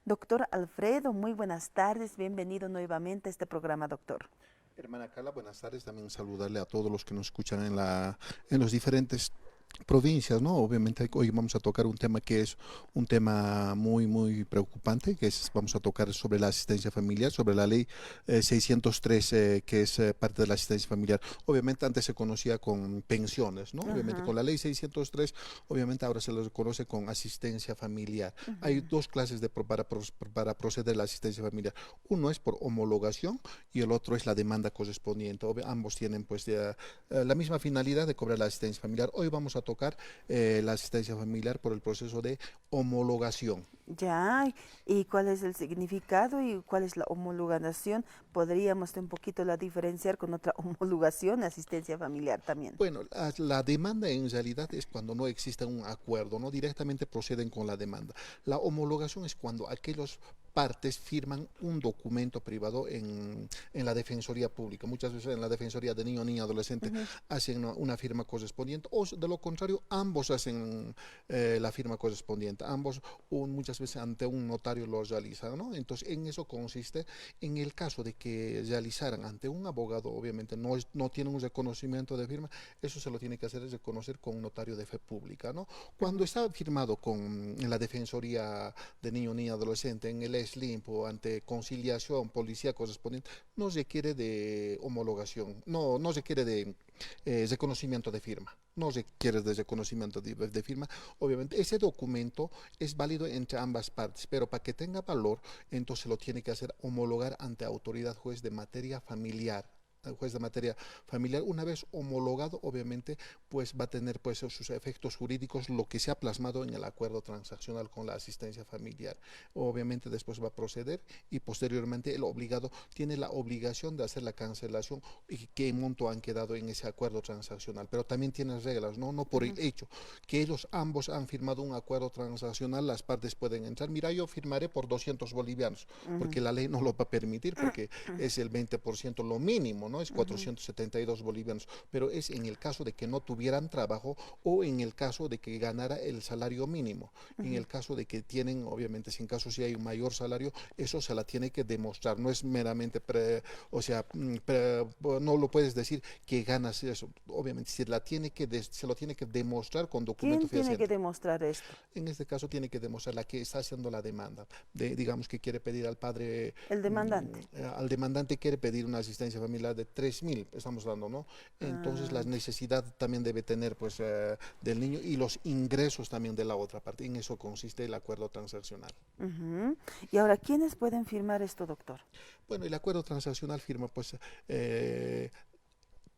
Doctor Alfredo, muy buenas tardes, bienvenido nuevamente a este programa, doctor. Hermana Carla, buenas tardes. También saludarle a todos los que nos escuchan en los diferentes provincias, ¿no? Obviamente hoy vamos a tocar un tema que es un tema muy preocupante, vamos a tocar sobre la asistencia familiar, sobre la ley 603, que es parte de la asistencia familiar. Obviamente antes se conocía con pensiones, ¿no? Obviamente Ajá, con la ley 603, obviamente ahora se lo conoce con asistencia familiar. Hay ujú. dos clases para proceder a la asistencia familiar. Uno es por homologación y el otro es la demanda correspondiente. Ambos tienen pues la misma finalidad de cobrar la asistencia familiar. Hoy vamos a tocar la asistencia familiar por el proceso de homologación. Ya, ¿y cuál es el significado y cuál es la homologación? ¿Podríamos un poquito la diferenciar con otra homologación, asistencia familiar también? Bueno, la demanda en realidad es cuando no existe un acuerdo, no directamente proceden con la demanda. La homologación es cuando aquellos partes firman un documento privado en la Defensoría Pública. Muchas veces en la Defensoría de Niño, Niña, Adolescente Ujú. hacen una firma correspondiente o de lo contrario, ambos hacen la firma correspondiente. Ambos muchas veces ante un notario lo realizan, ¿no? Entonces, en eso consiste. En el caso de que realizaran ante un abogado, obviamente no tienen un reconocimiento de firma, eso se lo tiene que hacer es reconocer con un notario de fe pública, ¿no? Cuando Ujú. está firmado en la Defensoría de Niño, Niña, Adolescente, en el SLIMP o ante conciliación, policía correspondiente, no requiere de homologación, no requiere de reconocimiento de firma, no requiere de reconocimiento de firma. Obviamente, ese documento es válido entre ambas partes, pero para que tenga valor, entonces lo tiene que hacer homologar ante autoridad juez de materia familiar. El juez de materia familiar, una vez homologado, obviamente, pues va a tener pues sus efectos jurídicos, lo que se ha plasmado en el acuerdo transaccional con la asistencia familiar. Obviamente después va a proceder y posteriormente el obligado tiene la obligación de hacer la cancelación y qué monto han quedado en ese acuerdo transaccional, pero también tiene reglas, ¿no? No por el Ujú. hecho que ellos ambos han firmado un acuerdo transaccional, las partes pueden entrar, mira, yo firmaré por 200 bolivianos, Ujú. porque la ley no lo va a permitir, porque es el 20% lo mínimo, ¿no? Es Ujú. 472 bolivianos, pero es en el caso de que no tuvieran trabajo o en el caso de que ganara el salario mínimo. En Ujú. el caso de que tienen, obviamente, si en caso si hay un mayor salario, eso se la tiene que demostrar, no es meramente, o sea, no lo puedes decir que ganas eso, obviamente, se lo tiene que demostrar con documento ¿Quién tiene que fehaciente. demostrar esto? En este caso tiene que demostrar la que está haciendo la demanda, digamos que quiere pedir al padre, El demandante. al demandante quiere pedir una asistencia familiar de 3.000, estamos hablando, ¿no? Entonces la Ah, necesidad también debe tener pues del niño y los ingresos también de la otra parte, en eso consiste el acuerdo transaccional. ujú. Y ahora, ¿quiénes pueden firmar esto, doctor? Bueno, el acuerdo transaccional firma pues eh,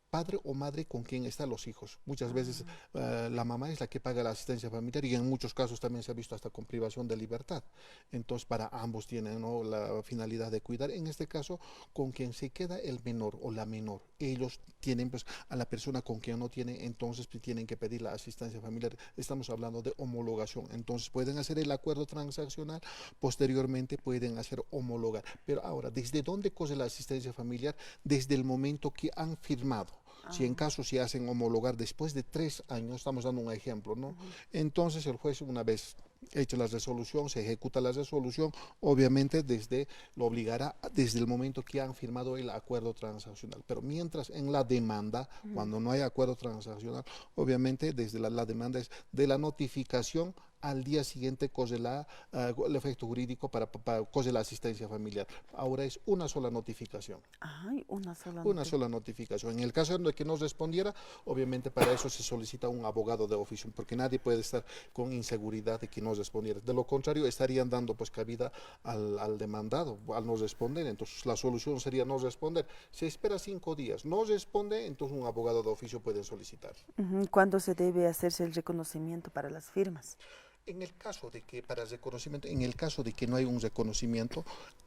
padre o madre con quien están los hijos. Muchas veces Ah, la mamá es la que paga la asistencia familiar y en muchos casos también se ha visto hasta con privación de libertad. Entonces, para ambos tienen, ¿no?, la finalidad de cuidar. En este caso, con quien se queda el menor o la menor. Ellos tienen, pues, a la persona con quien no tienen, entonces pues, tienen que pedir la asistencia familiar. Estamos hablando de homologación. Entonces, pueden hacer el acuerdo transaccional, posteriormente pueden hacer homologar. Pero ahora, ¿desde dónde coge la asistencia familiar? Desde el momento que han firmado. Si en ah, caso se hacen homologar después de 3 años, estamos dando un ejemplo, ¿no? ujú. Entonces el juez, una vez hecha la resolución, se ejecuta la resolución, obviamente lo obligará desde el momento que han firmado el acuerdo transaccional. Pero mientras en la demanda, Ujú. cuando no hay acuerdo transaccional, obviamente desde la demanda es de la notificación al día siguiente coge el efecto jurídico coge la asistencia familiar. Ahora es una sola notificación. Ay, una sola Una noticia. sola notificación. En el caso de que no respondiera, obviamente para eso se solicita un abogado de oficio, porque nadie puede estar con inseguridad de que no respondiera. De lo contrario, estarían dando pues cabida al demandado al no responder. Entonces la solución sería no responder. Se espera 5 días. No responde, entonces un abogado de oficio puede solicitar. Ujú. ¿Cuándo se debe hacerse el reconocimiento para las firmas? En el caso de que para reconocimiento, en el caso de que no hay un reconocimiento,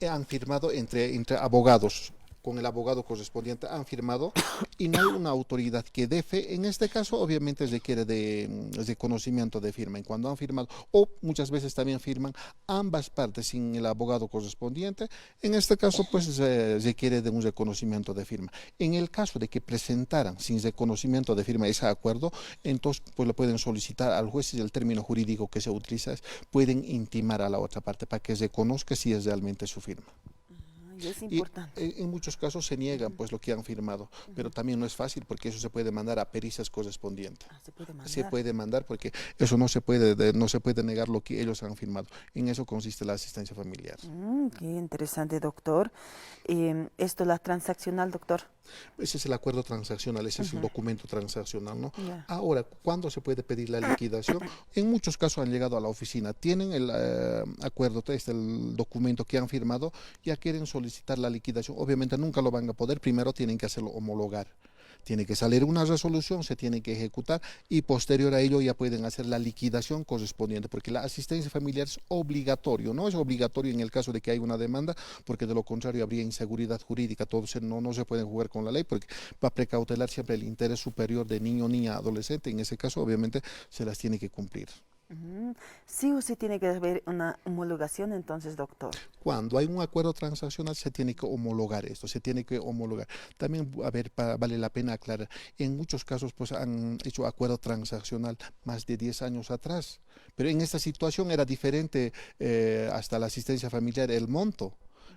han firmado entre abogados. con el abogado correspondiente han firmado y no hay una autoridad que dé fe. En este caso, obviamente, requiere de conocimiento de firma. En cuando han firmado, o muchas veces también firman ambas partes sin el abogado correspondiente, en este caso, pues se requiere de un reconocimiento de firma. En el caso de que presentaran sin reconocimiento de firma ese acuerdo, entonces pues le pueden solicitar al juez, y el término jurídico que se utiliza es, pueden intimar a la otra parte para que reconozca si es realmente su firma. Y es Y importante. en muchos casos se niegan Ujú, pues lo que han firmado, pero ujú. también no es fácil porque eso se puede mandar a pericias correspondientes. Se puede Se mandar. puede mandar porque eso no se puede, no se puede negar lo que ellos han firmado. En eso consiste la asistencia familiar. Qué interesante, doctor. Esto, la transaccional, doctor. Ese es el acuerdo transaccional, ese es el Ujú, documento transaccional, ¿no? ya. Ahora, ¿cuándo se puede pedir la liquidación? En muchos casos han llegado a la oficina, tienen el acuerdo, el documento que han firmado, ya quieren solicitar la liquidación. Obviamente nunca lo van a poder, primero tienen que hacerlo homologar. Tiene que salir una resolución, se tiene que ejecutar y posterior a ello ya pueden hacer la liquidación correspondiente, porque la asistencia familiar es obligatorio, no es obligatorio en el caso de que haya una demanda, porque de lo contrario habría inseguridad jurídica, no se pueden jugar con la ley, porque va a precautelar siempre el interés superior de niño, niña, adolescente, en ese caso obviamente se las tiene que cumplir. Ujú. Sí o sí tiene que haber una homologación, entonces, doctor. Cuando hay un acuerdo transaccional se tiene que homologar esto, se tiene que homologar. También, a ver, vale la pena aclarar, en muchos casos pues han hecho acuerdo transaccional más de 10 años atrás, pero en esta situación era diferente, hasta la asistencia familiar, el monto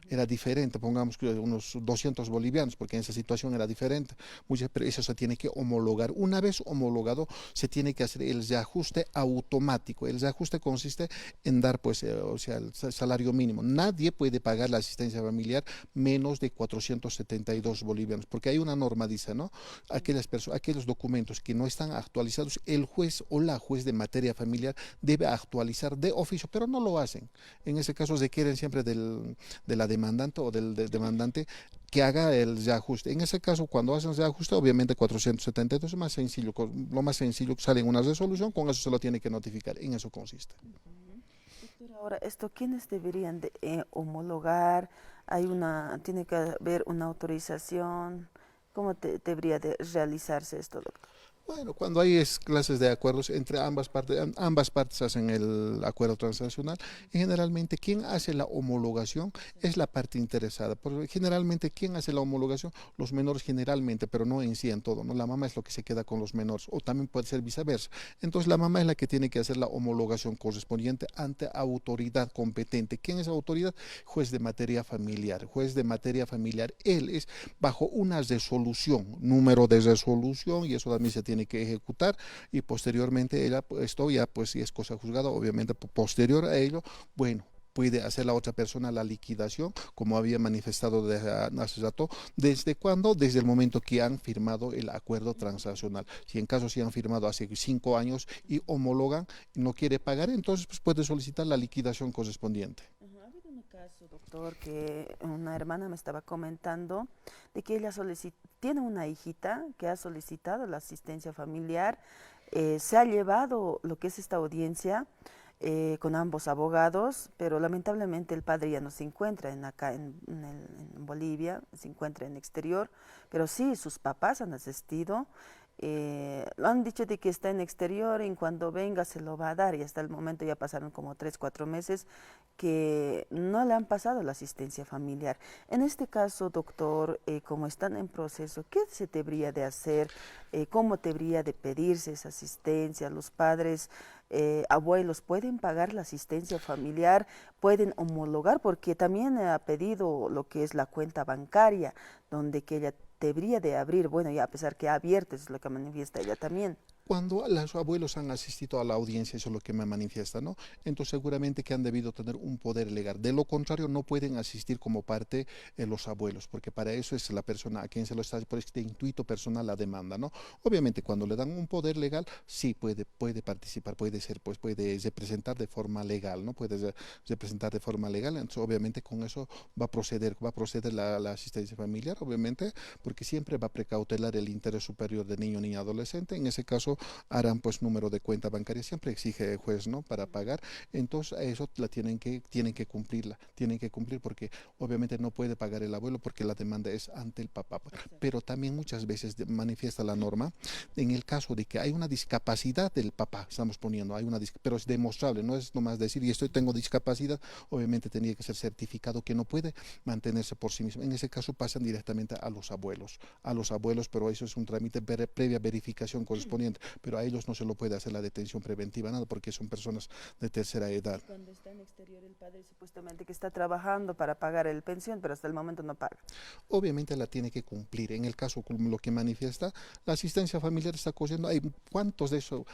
era diferente, pongamos que unos 200 bolivianos, porque en esa situación era diferente. Pero eso se tiene que homologar. Una vez homologado, se tiene que hacer el reajuste automático. El reajuste consiste en dar, pues, o sea, el salario mínimo. Nadie puede pagar la asistencia familiar menos de 472 bolivianos, porque hay una norma, dice, ¿no? Aquellos documentos que no están actualizados, el juez o la juez de materia familiar debe actualizar de oficio, pero no lo hacen. En ese caso requieren siempre de la demandante o del demandante que haga el reajuste. En ese caso, cuando hacen reajuste, obviamente 472 es más sencillo, lo más sencillo que sale en una resolución, con eso se lo tiene que notificar, en eso consiste. Ujú. Doctor, ahora, esto, ¿quiénes deberían de homologar? Tiene que haber una autorización. ¿Cómo debería de realizarse esto, doctor? Bueno, cuando hay clases de acuerdos entre ambas partes hacen el acuerdo transaccional, y generalmente quien hace la homologación es la parte interesada. Porque generalmente quien hace la homologación, los menores generalmente, pero no en sí en todo, ¿no? La mamá es lo que se queda con los menores, o también puede ser viceversa. Entonces la mamá es la que tiene que hacer la homologación correspondiente ante autoridad competente. ¿Quién es autoridad? Juez de materia familiar. Juez de materia familiar, él es bajo una resolución, número de resolución, y eso también se tiene que ejecutar, y posteriormente esto ya pues si es cosa juzgada, obviamente posterior a ello, bueno, puede hacer la otra persona la liquidación, como había manifestado hace rato. ¿Desde cuándo? Desde el momento que han firmado el acuerdo transaccional. Si en caso si han firmado hace 5 años y homologan, no quiere pagar, entonces pues puede solicitar la liquidación correspondiente. Ajá, ha habido un caso, doctor, que una hermana me estaba comentando de que ella tiene una hijita que ha solicitado la asistencia familiar, se ha llevado lo que es esta audiencia con ambos abogados, pero lamentablemente el padre ya no se encuentra acá en Bolivia, se encuentra en exterior, pero sí, sus papás han asistido. Lo han dicho de que está en exterior, en cuando venga se lo va a dar, y hasta el momento ya pasaron como 3, 4 meses que no le han pasado la asistencia familiar. En este caso, doctor, como están en proceso, ¿qué se debería de hacer? ¿Cómo debería de pedirse esa asistencia? ¿Los padres, abuelos, pueden pagar la asistencia familiar? ¿Pueden homologar? Porque también ha pedido lo que es la cuenta bancaria, donde que ella debería de abrir, bueno, ya a pesar que ha abierto, eso es lo que manifiesta ella también. Cuando los abuelos han asistido a la audiencia, eso es lo que me manifiesta, ¿no? Entonces seguramente que han debido tener un poder legal. De lo contrario, no pueden asistir como parte los abuelos, porque para eso es la persona a quien se lo está, por este intuito personal la demanda, ¿no? Obviamente cuando le dan un poder legal, sí puede participar, puede ser, pues puede representar de forma legal, ¿no? Puede representar de forma legal, entonces obviamente con eso va a proceder la asistencia familiar, obviamente, porque siempre va a precautelar el interés superior del niño, niña, adolescente. En ese caso, caso harán pues número de cuenta bancaria, siempre exige el juez, ¿no? Para pagar, entonces a eso la tienen que cumplirla, tienen que cumplir porque obviamente no puede pagar el abuelo porque la demanda es ante el papá, pero también muchas veces manifiesta la norma en el caso de que hay una discapacidad del papá, estamos poniendo, pero es demostrable, no es nomás decir, y estoy tengo discapacidad, obviamente tenía que ser certificado que no puede mantenerse por sí mismo. En ese caso pasan directamente a los abuelos, pero eso es un trámite previa verificación correspondiente, pero a ellos no se lo puede hacer la detención preventiva, nada, porque son personas de tercera edad. Cuando está en exterior el padre supuestamente que está trabajando para pagar el pensión, pero hasta el momento no paga. Obviamente la tiene que cumplir. En el caso como lo que manifiesta, la asistencia familiar está cogiendo, hay cuántos de eso,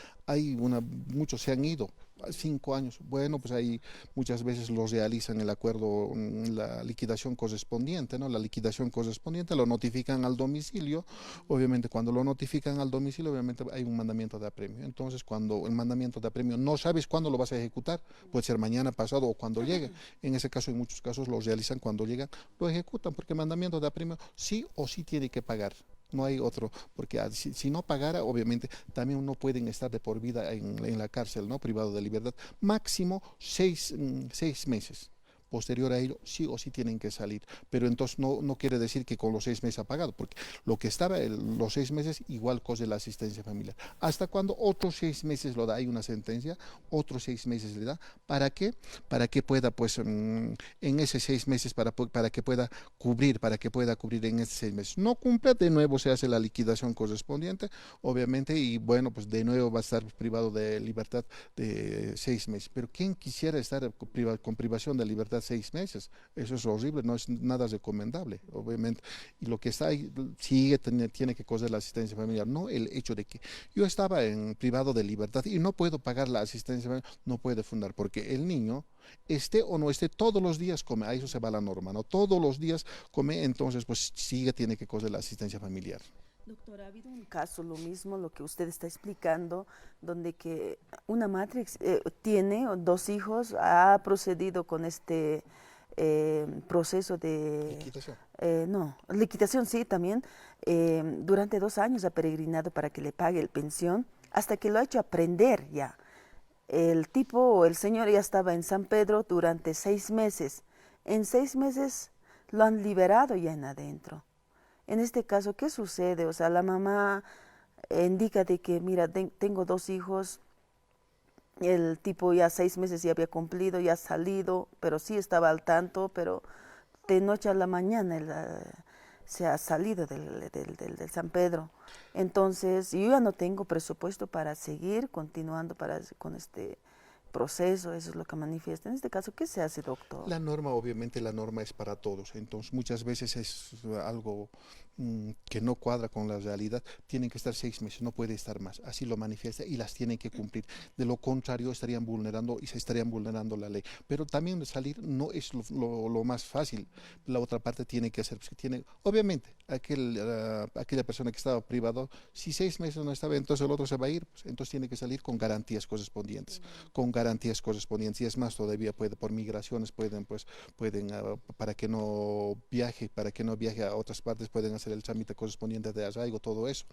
muchos se han ido, 5 años. Bueno, pues ahí muchas veces los realizan el acuerdo, la liquidación correspondiente, ¿no? La liquidación correspondiente lo notifican al domicilio. Obviamente cuando lo notifican al domicilio, obviamente hay un mandamiento de apremio. Entonces cuando el mandamiento de apremio no sabes cuándo lo vas a ejecutar, puede ser mañana, pasado o cuando llegue. En ese caso, en muchos casos lo realizan cuando llegan, lo ejecutan, porque el mandamiento de apremio sí o sí tiene que pagar. No hay otro, porque si no pagara, obviamente también no pueden estar de por vida en la cárcel, ¿no? Privado de libertad, máximo 6 meses. Posterior a ello, sí o sí tienen que salir, pero entonces no quiere decir que con los 6 meses ha pagado, porque lo que estaba los 6 meses igual coge la asistencia familiar. ¿Hasta cuando otros 6 meses lo da? Hay una sentencia, otros 6 meses le da. ¿Para qué? Para que pueda, pues, en esos 6 meses, para que pueda cubrir en esos 6 meses. No cumple, de nuevo se hace la liquidación correspondiente, obviamente, y bueno, pues de nuevo va a estar privado de libertad de 6 meses. Pero ¿quién quisiera estar con privación de libertad 6 meses? Eso es horrible, no es nada recomendable, obviamente. Y lo que está ahí tiene que coger la asistencia familiar, no el hecho de que yo estaba en privado de libertad y no puedo pagar la asistencia familiar, no puede fundar, porque el niño, esté o no esté, todos los días come, a eso se va la norma, ¿no? Todos los días come, entonces pues tiene que coger la asistencia familiar. Doctor, ha habido un caso, lo mismo, lo que usted está explicando, donde que una madre tiene 2 hijos, ha procedido con este proceso de... Liquidación. No, liquidación sí, también. Durante 2 años ha peregrinado para que le pague el pensión, hasta que lo ha hecho aprender ya. El tipo o el señor ya estaba en San Pedro durante 6 meses. En 6 meses lo han liberado ya en adentro. En este caso, ¿qué sucede? O sea, la mamá indica de que, mira, tengo 2 hijos, el tipo ya 6 meses ya había cumplido, ya ha salido, pero sí estaba al tanto, pero de noche a la mañana se ha salido del San Pedro. Entonces, yo ya no tengo presupuesto para seguir continuando con este proceso, eso es lo que manifiesta. En este caso, ¿qué se hace, doctor? La norma, obviamente, la norma es para todos, entonces muchas veces es algo que no cuadra con la realidad. Tienen que estar 6 meses, no puede estar más, así lo manifiesta y las tienen que cumplir. De lo contrario, estarían vulnerando y se estarían vulnerando la ley. Pero también salir no es lo más fácil. La otra parte tiene que hacer, obviamente, aquella persona que estaba privado, si 6 meses no estaba, entonces el otro se va a ir, pues, entonces tiene que salir con garantías correspondientes, y es más, todavía por migraciones para que no viaje a otras partes, pueden hacer el trámite correspondiente de arraigo, todo eso.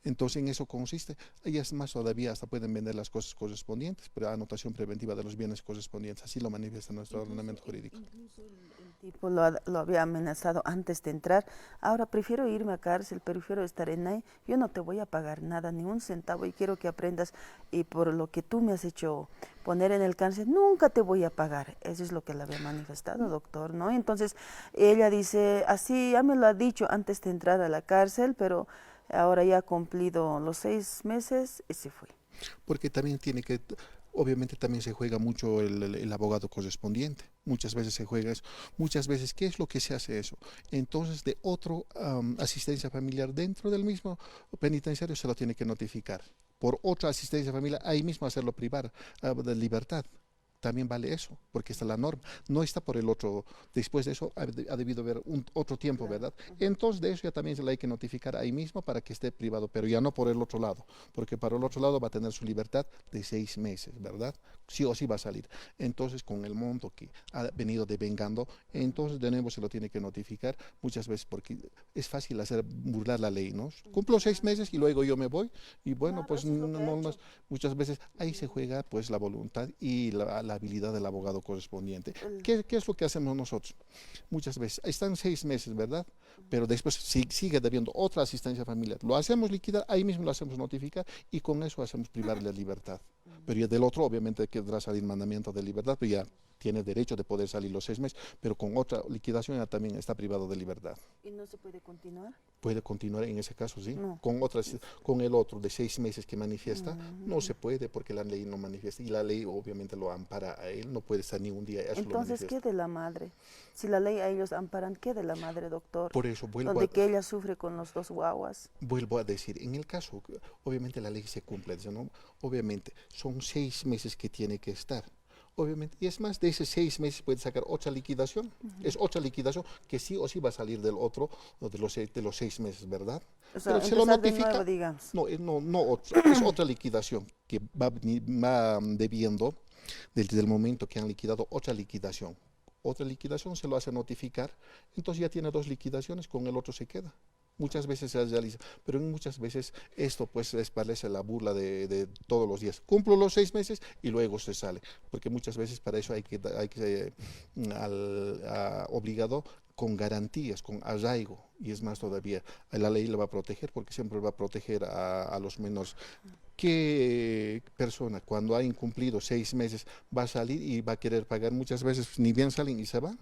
Entonces en eso consiste, y es más, todavía hasta pueden vender las cosas correspondientes, pero anotación preventiva de los bienes correspondientes, así lo manifiesta nuestro ordenamiento jurídico. Incluso el tipo lo había amenazado antes de entrar. Ahora prefiero irme a cárcel, prefiero estar en ahí. Yo no te voy a pagar nada, ni un centavo, y quiero que aprendas, y por lo que tú me has hecho poner en el cárcel, nunca te voy a pagar. Eso es lo que le había manifestado, doctor, ¿no? Entonces ella dice, así ya me lo ha dicho antes de entrar a la cárcel, pero ahora ya ha cumplido los 6 meses y se fue. Porque también obviamente también se juega mucho el abogado correspondiente. Muchas veces se juega eso. Muchas veces, ¿qué es lo que se hace eso? Entonces, de otro asistencia familiar dentro del mismo penitenciario se lo tiene que notificar. Por otra asistencia familiar, ahí mismo hacerlo privar de libertad. también vale eso, porque está la norma, no está por el otro, después de eso ha debido haber otro tiempo, Claro. ¿verdad? Entonces de eso ya también se le hay que notificar ahí mismo para que esté privado, pero ya no por el otro lado, porque para el otro lado va a tener su libertad de 6 meses, ¿verdad? Sí o sí va a salir. Entonces con el monto que ha venido devengando, entonces de nuevo se lo tiene que notificar muchas veces, porque es fácil hacer burlar la ley, ¿no? Cumplo 6 meses y luego yo me voy, y bueno, Claro, pues eso es lo que ha hecho. muchas veces ahí se juega pues la voluntad y la habilidad del abogado correspondiente. El- ¿Qué es lo que hacemos nosotros? Muchas veces, están 6 meses, ¿verdad? Pero después sigue debiendo otra asistencia familiar. Lo hacemos liquidar, ahí mismo lo hacemos notificar y con eso hacemos privar la libertad. Pero ya del otro, obviamente, quedará salir mandamiento de libertad, pero ya tiene derecho de poder salir los 6 meses, pero con otra liquidación ya también está privado de libertad. ¿Y no se puede continuar? Puede continuar en ese caso, sí. No. Con el otro de 6 meses que manifiesta, no Ujú. se puede porque la ley no manifiesta y la ley obviamente lo ampara a él, no puede estar ni un día, eso lo Entonces, ¿qué manifiesta. de la madre? Si la ley a ellos amparan, ¿qué de la madre, doctor? Por eso Donde que ella sufre con los dos guaguas. vuelvo a decir, en el caso, obviamente la ley se cumple, dice, ¿no? Obviamente son 6 meses que tiene que estar. Obviamente, y es más, de esos 6 meses puede sacar otra liquidación. Es otra liquidación que sí o sí va a salir del otro, o de los 6 meses, ¿verdad? O sea, Pero se lo empezar de nuevo, notifica, digamos. no, no otra, es otra liquidación que va debiendo desde el momento que han liquidado otra liquidación. Otra liquidación se lo hace notificar, entonces ya tiene dos liquidaciones, con el otro se queda. Muchas veces se realiza, pero muchas veces esto pues parece la burla de todos los días. Cumplo los 6 meses y luego se sale, porque muchas veces para eso hay que obligado con garantías, con arraigo, y es más todavía, la ley le va a proteger porque siempre va a proteger a los menores. ¿Qué persona cuando ha incumplido 6 meses va a salir y va a querer pagar? Muchas veces ni bien salen y se van.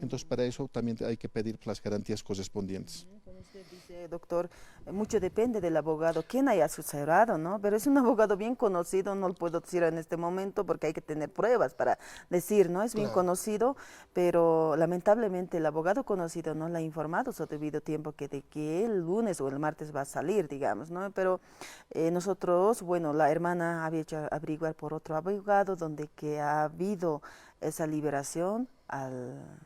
Entonces para eso también hay que pedir las garantías correspondientes. Como usted dice, doctor, mucho depende del abogado, quién haya asesorado, ¿no? Pero es un abogado bien conocido, no lo puedo decir en este momento porque hay que tener pruebas para decir, ¿no? Es bien Claro. conocido, pero lamentablemente el abogado conocido no le ha informado su debido tiempo de que el lunes o el martes va a salir, digamos, ¿no? Pero nosotros, bueno, la hermana había hecho averiguar por otro abogado donde que ha habido esa liberación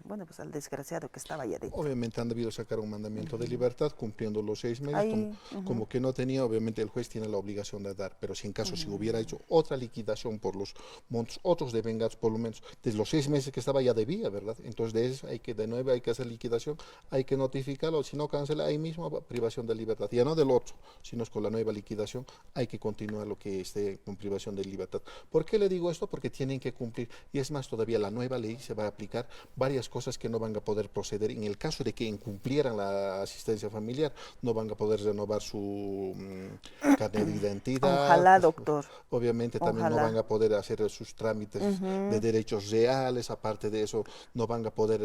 bueno, pues al desgraciado que estaba allá adentro. Obviamente han debido sacar un mandamiento de libertad cumpliendo los 6 meses, Ahí, como que no tenía, obviamente el juez tiene la obligación de dar, pero si en caso si hubiera ujú. hecho otra liquidación por los montos, otros devengados por lo menos, desde los 6 meses que estaba ya debía, ¿verdad? Entonces de eso de nuevo hay que hacer liquidación, hay que notificarlo, si no cancela ahí mismo privación de libertad, ya no del otro, sino es con la nueva liquidación, hay que continuar lo que esté con privación de libertad. ¿Por qué le digo esto? Porque tienen que cumplir, y es más todavía la nueva ley se va a aplicar varias cosas que no van a poder proceder. En el caso de que incumplieran la asistencia familiar, no van a poder renovar su carnet de identidad, Ojalá, pues, doctor, obviamente también no van ojalá. a poder hacer sus trámites de Ujú. derechos reales, aparte de eso no van a poder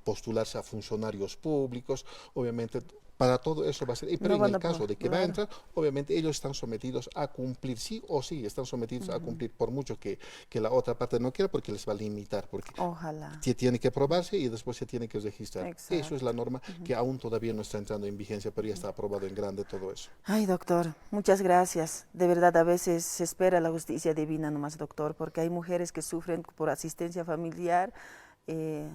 postularse a funcionarios públicos, obviamente para todo eso va a ser, pero No en van el a poder, caso de que va a claro. entrar, obviamente ellos están sometidos a cumplir, sí o sí, están sometidos a Ujú. cumplir, por mucho que la otra parte no quiera, porque les va a limitar, porque Ojalá, tiene que aprobarse y después se tiene que registrar. Eso es la exacto. norma que aún todavía no está entrando en vigencia, pero ya está aprobado en grande todo eso. Ay, doctor, muchas gracias. De verdad, a veces se espera la justicia divina nomás, doctor, porque hay mujeres que sufren por asistencia familiar,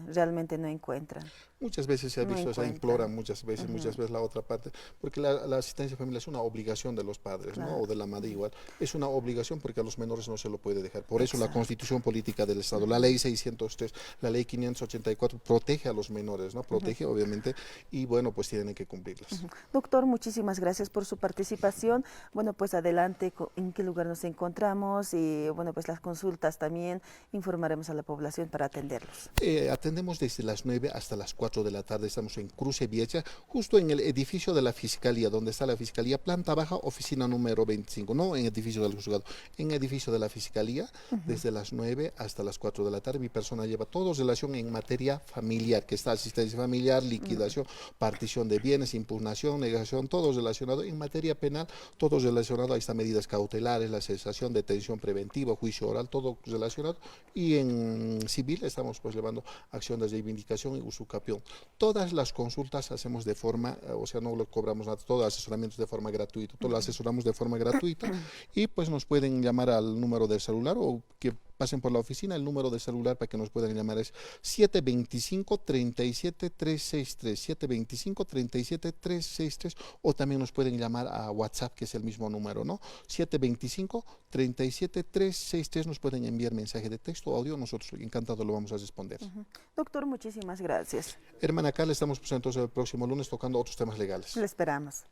realmente no encuentran, Muchas veces se ha no visto, se implora encuentran. muchas Ujú. veces la otra parte, porque la asistencia familiar es una obligación de los padres, ¿no? O Claro, de la madre igual. Es una obligación porque a los menores no se lo puede dejar. Por eso la exacto. Constitución Política del Estado, la Ley 603, la Ley 584, protege a los menores, ¿no? Ujú. Protege, obviamente, y bueno, pues tienen que cumplirlas. Ujú. Doctor, muchísimas gracias por su participación. Bueno, pues adelante, en qué lugar nos encontramos y bueno, pues las consultas también informaremos a la población para atenderlos. Atendemos desde las 9 hasta las 4 de la tarde, estamos en Cruce Vieja, justo en el edificio de la Fiscalía, donde está la Fiscalía, planta baja, oficina número 25, no en el edificio del juzgado, en el edificio de la Fiscalía, Ujú. desde las 9 hasta las 4 de la tarde. Mi persona lleva todo relación en materia familiar, que está asistencia familiar, liquidación, partición de bienes, impugnación, negación, todo relacionado. En materia penal, todo relacionado, ahí están medidas cautelares, la cesación, detención preventiva, juicio oral, todo relacionado. Y en civil estamos pues llevando acción de reivindicación y usucapión. Todas las consultas hacemos de forma, o sea, no lo cobramos nada, todos asesoramientos de forma gratuita, todo lo asesoramos de forma gratuita y pues nos pueden llamar al número de celular o que pasen por la oficina. El número de celular para que nos puedan llamar es 725-37-363, 725-37-363, o también nos pueden llamar a WhatsApp, que es el mismo número, ¿no? 725-37-363, nos pueden enviar mensaje de texto o audio, nosotros encantado lo vamos a responder. Doctor, muchísimas gracias. Hermana Carla, estamos pues entonces el próximo lunes tocando otros temas legales. Le esperamos.